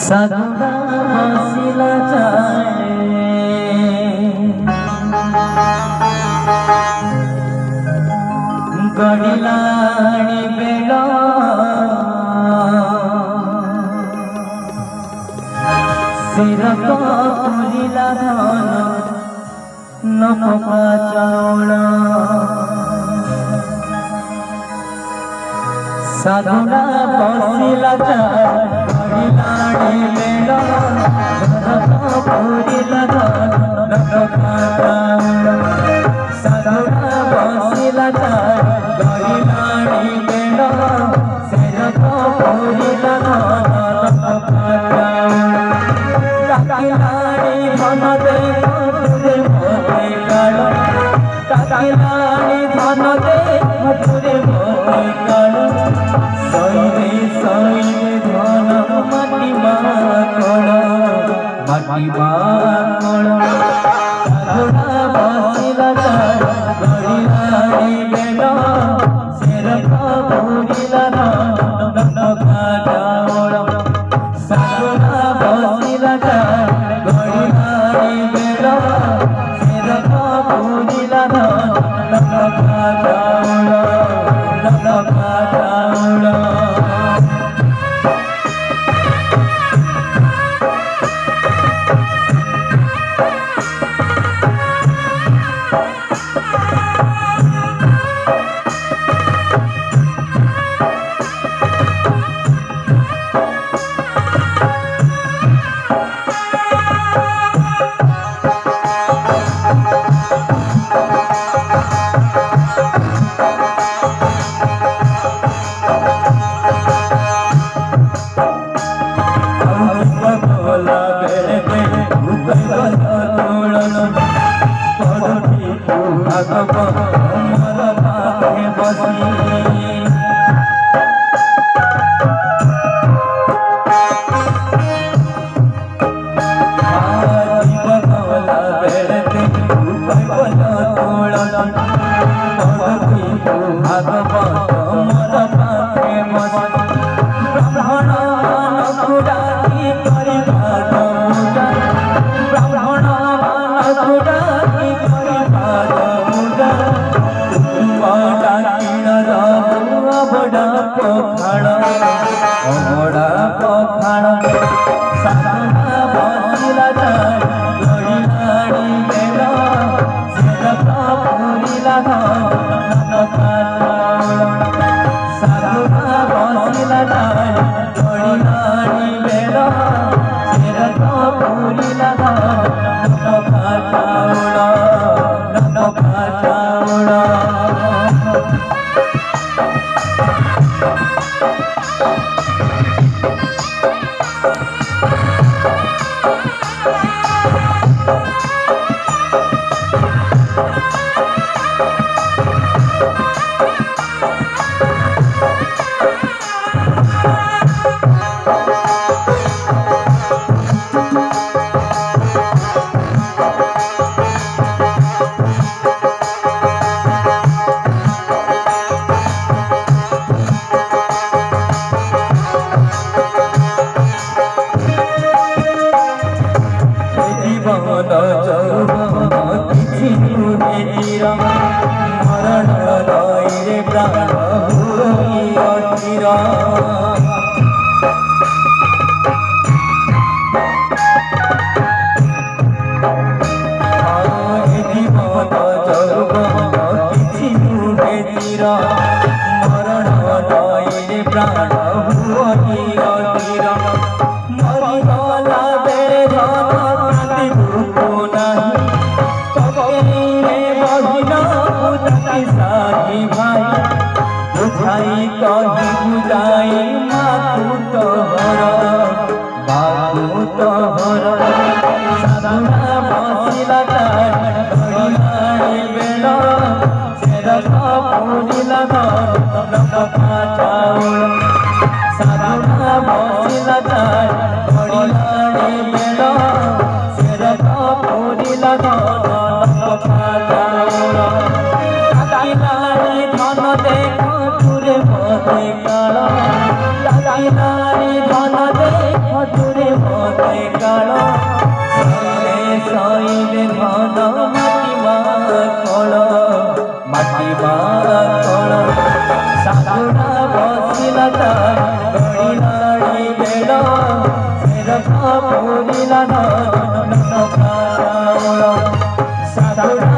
सगुना बसिला जाए गड़िलाणी बेला सिरक पुरिला धन नपका चाउल सगुना बसिला जाए गड़िलाणी बेला सिरक पुरिला धन नपका चाउल सगुना बसिला जाए गड़िलाणी बेला सिरक पुरिला धन नपका चाउल टाकिलाणी धन दे मधुरे मोते काल टाकिलाणी धन दे मधुरे मोते काल सईरे सईरे धन माटी माकड़ सगुना बसिला जाए गड़िलाणी बेला सिरक पुरिला धन नपका चाउल सगुना बसिला जाए गड़िलाणी बेला सिरक पुरिला धन नपका चाउल नपका चाउल अबड़ा पखाण सगुना बसिला जाए गड़िलाणी बेला सिरक पुरिला धन नपका चाउल सगुना बसिला जाए गड़िलाणी बेला सिरक पुरिला धन नपका चाउल नपका चाउल मरण रे प्राण मरण रे प्राण मरिगला बेले धन साथी भाई बुझाई कही बुझाई मातु तोहर सगुना बसिला जाए गड़िलाणी बेला सिरक पुरिला धन नपका चाउल सगुना बसिला जाए गड़िलाणी बेला सिरक पुरिला धन नपका चाउल टाकिलाणी धन दे मधुरे मोते काल डाकिलानी धन देख तुरे मते काल सईले धन माटी माकड़ साधुना बसिला गड़िलाणी बेल शेरख पूरिला धन साधुना